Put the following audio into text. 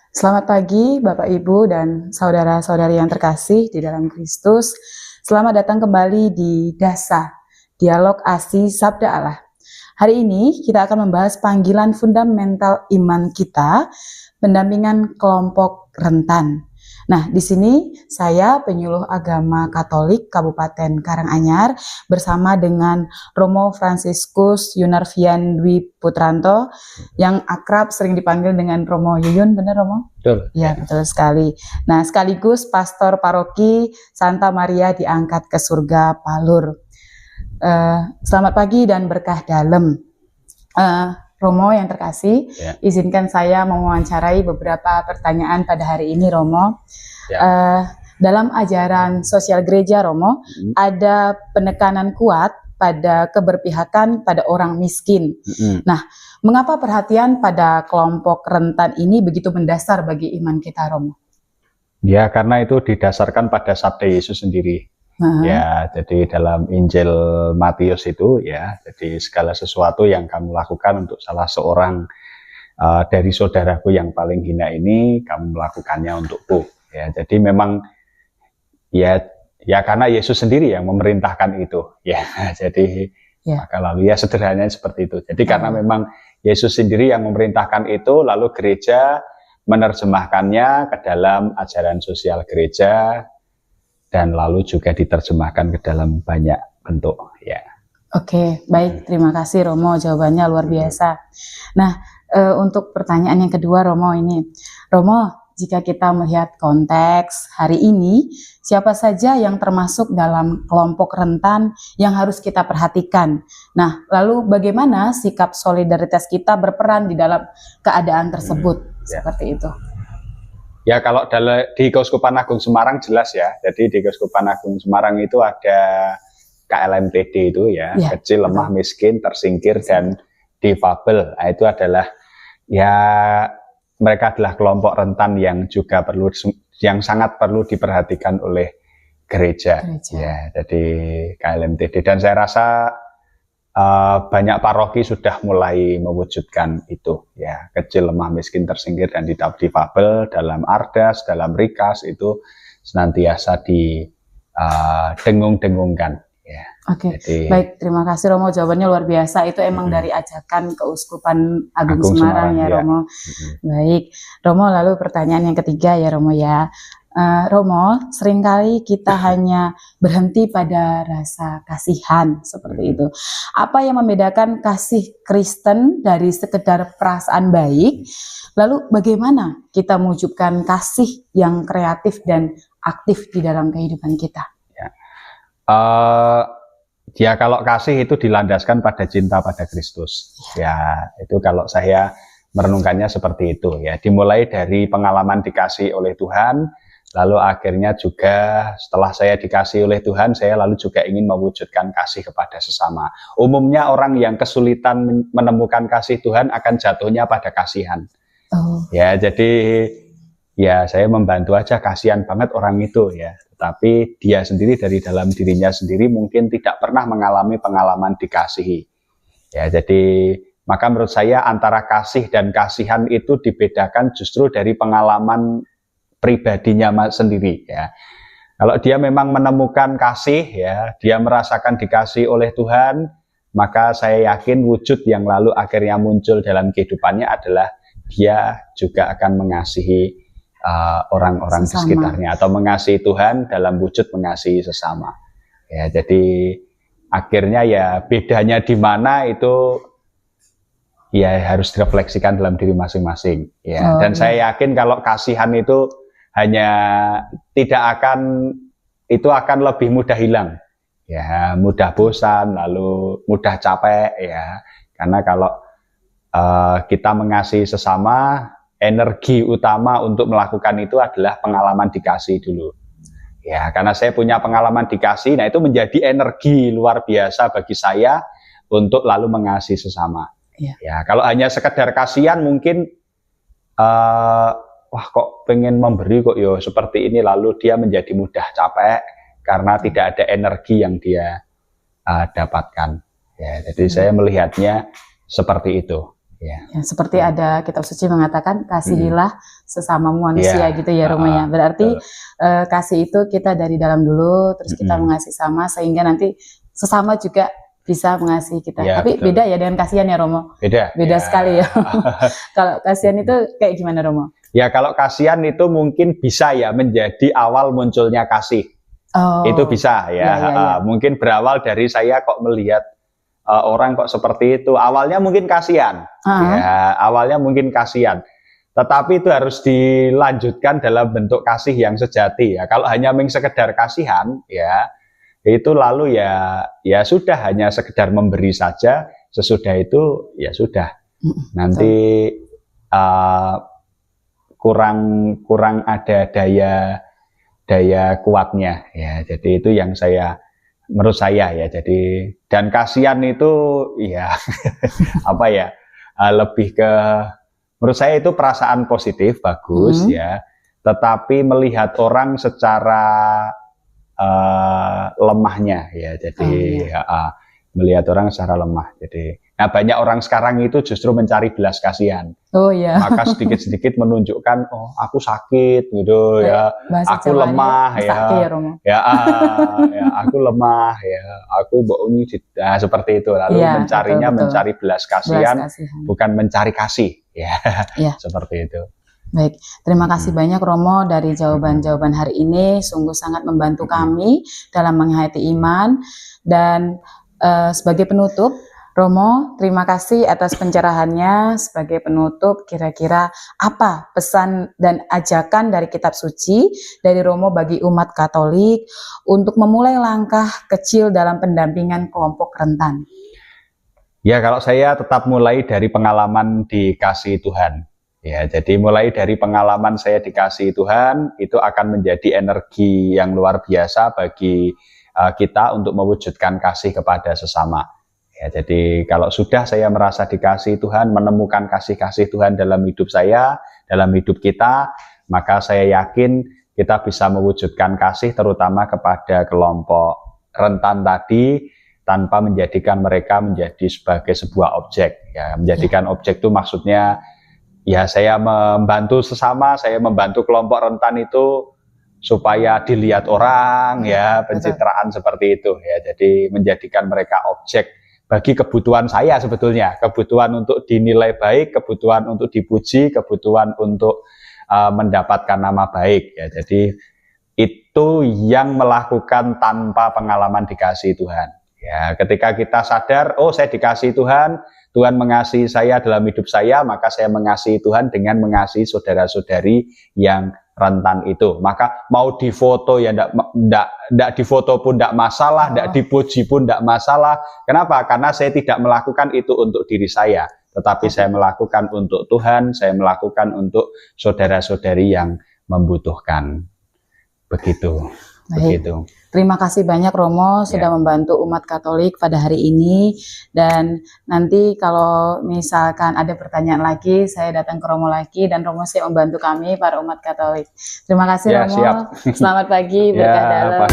Selamat pagi Bapak Ibu dan saudara-saudari yang terkasih di dalam Kristus. Selamat datang kembali di DASA, Dialog Asih Sabda Allah. Hari ini kita akan membahas panggilan fundamental iman kita, pendampingan kelompok rentan. Nah, di sini saya penyuluh agama Katolik Kabupaten Karanganyar bersama dengan Romo Fransiskus Yunarvian Dwi Putranto yang akrab sering dipanggil dengan Romo Yuyun, benar Romo? Betul. Ya, betul sekali. Nah, sekaligus Pastor Paroki Santa Maria diangkat ke surga Palur. Selamat pagi dan berkah dalam. Romo yang terkasih, izinkan saya mewawancarai beberapa pertanyaan pada hari ini, Romo. Dalam ajaran sosial gereja, Romo, ada penekanan kuat pada keberpihakan pada orang miskin. Nah, mengapa perhatian pada kelompok rentan ini begitu mendasar bagi iman kita, Romo? Ya, karena itu didasarkan pada sabda Yesus sendiri. Ya, jadi dalam Injil Matius itu ya, jadi segala sesuatu yang kamu lakukan untuk salah seorang dari saudaraku yang paling hina ini, kamu melakukannya untukku. Ya, jadi memang ya karena Yesus sendiri yang memerintahkan itu. Ya, jadi maka lalu ya sederhananya seperti itu. Jadi karena memang Yesus sendiri yang memerintahkan itu, lalu gereja menerjemahkannya ke dalam ajaran sosial gereja. Dan lalu juga diterjemahkan ke dalam banyak bentuk, ya. Oke, baik. Terima kasih Romo, jawabannya luar biasa. Nah, untuk pertanyaan yang kedua Romo ini. Romo, jika kita melihat konteks hari ini, siapa saja yang termasuk dalam kelompok rentan yang harus kita perhatikan? Nah, lalu bagaimana sikap solidaritas kita berperan di dalam keadaan tersebut? Seperti itu. Ya, kalau di Keuskupan Agung Semarang jelas ya. Jadi di Keuskupan Agung Semarang itu ada KLMTD itu ya, kecil, lemah, miskin, tersingkir, dan difabel. Nah, itu adalah ya mereka adalah kelompok rentan yang juga yang sangat perlu diperhatikan oleh gereja. Ya, jadi KLMTD, dan saya rasa banyak paroki sudah mulai mewujudkan itu ya, kecil, lemah, miskin, tersingkir, dan difabel dalam Ardas, dalam Rikas itu senantiasa didengung-dengungkan ya. Oke, baik, terima kasih Romo, jawabannya luar biasa. Itu emang dari ajakan Keuskupan Agung Semarang ya Romo. Baik, Romo, lalu pertanyaan yang ketiga ya Romo ya. Romo, seringkali kita hanya berhenti pada rasa kasihan seperti itu. Apa yang membedakan kasih Kristen dari sekedar perasaan baik? Lalu bagaimana kita mewujudkan kasih yang kreatif dan aktif di dalam kehidupan kita? Ya, kalau kasih itu dilandaskan pada cinta pada Kristus. Ya, itu kalau saya merenungkannya seperti itu ya. Dimulai dari pengalaman dikasih oleh Tuhan. Lalu akhirnya juga setelah saya dikasih oleh Tuhan, saya lalu juga ingin mewujudkan kasih kepada sesama. Umumnya orang yang kesulitan menemukan kasih Tuhan akan jatuhnya pada kasihan. Ya, jadi ya saya membantu aja, kasihan banget orang itu ya. Tetapi dia sendiri dari dalam dirinya sendiri mungkin tidak pernah mengalami pengalaman dikasihi. Ya, jadi maka menurut saya antara kasih dan kasihan itu dibedakan justru dari pengalaman pribadinya sendiri ya. Kalau dia memang menemukan kasih ya, dia merasakan dikasih oleh Tuhan, maka saya yakin wujud yang lalu akhirnya muncul dalam kehidupannya adalah dia juga akan mengasihi orang-orang di sekitarnya, atau mengasihi Tuhan dalam wujud mengasihi sesama. Ya, jadi akhirnya ya bedanya di mana itu ya harus direfleksikan dalam diri masing-masing ya. Dan saya yakin kalau kasihan itu hanya itu akan lebih mudah hilang ya, mudah bosan, lalu mudah capek ya. Karena kalau kita mengasihi sesama, energi utama untuk melakukan itu adalah pengalaman dikasih dulu ya. Karena saya punya pengalaman dikasih, nah itu menjadi energi luar biasa bagi saya untuk lalu mengasihi sesama ya. Kalau hanya sekedar kasihan mungkin wah kok pengen memberi kok yo seperti ini, lalu dia menjadi mudah capek karena tidak ada energi yang dia dapatkan ya. Jadi saya melihatnya seperti itu Ya. Ya, seperti ada kitab suci mengatakan kasihilah sesama manusia gitu ya Romo ya. Berarti kasih itu kita dari dalam dulu, terus kita mengasihi sama sehingga nanti sesama juga bisa mengasihi kita. Ya, tapi betul. beda ya dengan kasihan ya Romo. Beda ya. Sekali ya. Kalau kasihan itu kayak gimana Romo? Ya kalau kasihan itu mungkin bisa ya menjadi awal munculnya kasih. Itu bisa ya. Mungkin berawal dari saya kok melihat orang kok seperti itu. Awalnya mungkin kasihan. Ya, awalnya mungkin kasihan. Tetapi itu harus dilanjutkan dalam bentuk kasih yang sejati ya. Kalau hanya sekedar kasihan ya, itu lalu ya sudah hanya sekedar memberi saja. Sesudah itu ya sudah. Nanti kurang ada daya kuatnya ya. Jadi itu yang menurut saya ya. Jadi dan kasihan itu ya apa ya, lebih ke, menurut saya itu perasaan positif bagus ya. Tetapi melihat orang secara lemahnya ya. Jadi melihat orang secara lemah. Jadi banyak orang sekarang itu justru mencari belas kasihan. Maka sedikit-sedikit menunjukkan, oh aku sakit gitu ya, aku lemah ya, aku lemah ya, aku ini seperti itu. Lalu mencarinya betul. Mencari belas kasihan, bukan mencari kasih ya. Seperti itu. Baik, terima kasih banyak Romo dari jawaban-jawaban hari ini, sungguh sangat membantu kami dalam menghayati iman. Dan sebagai penutup, Romo, terima kasih atas pencerahannya. Sebagai penutup, kira-kira apa pesan dan ajakan dari kitab suci dari Romo bagi umat Katolik untuk memulai langkah kecil dalam pendampingan kelompok rentan? Ya, kalau saya tetap mulai dari pengalaman dikasihi Tuhan. Ya, jadi mulai dari pengalaman saya dikasihi Tuhan, itu akan menjadi energi yang luar biasa bagi kita untuk mewujudkan kasih kepada sesama. Ya, jadi kalau sudah saya merasa dikasihi Tuhan, menemukan kasih-kasih Tuhan dalam hidup saya, dalam hidup kita, maka saya yakin kita bisa mewujudkan kasih terutama kepada kelompok rentan tadi, tanpa menjadikan mereka menjadi sebagai sebuah objek. Ya, menjadikan objek itu maksudnya, ya saya membantu sesama, saya membantu kelompok rentan itu supaya dilihat orang, ya pencitraan seperti itu. Ya, jadi menjadikan mereka objek bagi kebutuhan saya sebetulnya, kebutuhan untuk dinilai baik, kebutuhan untuk dipuji, kebutuhan untuk mendapatkan nama baik. Ya, jadi itu yang melakukan tanpa pengalaman dikasihi Tuhan. Ya, ketika kita sadar, oh saya dikasihi Tuhan, Tuhan mengasihi saya dalam hidup saya, maka saya mengasihi Tuhan dengan mengasihi saudara-saudari yang rentan itu. Maka mau difoto ya enggak difoto pun enggak masalah, enggak dipuji pun enggak masalah. Kenapa? Karena saya tidak melakukan itu untuk diri saya, tetapi saya melakukan untuk Tuhan, saya melakukan untuk saudara-saudari yang membutuhkan. Begitu. Begitu. Terima kasih banyak Romo sudah membantu umat Katolik pada hari ini. Dan nanti kalau misalkan ada pertanyaan lagi, saya datang ke Romo lagi dan Romo siap membantu kami para umat Katolik. Terima kasih Romo. Siap. Selamat pagi, berkah dalam.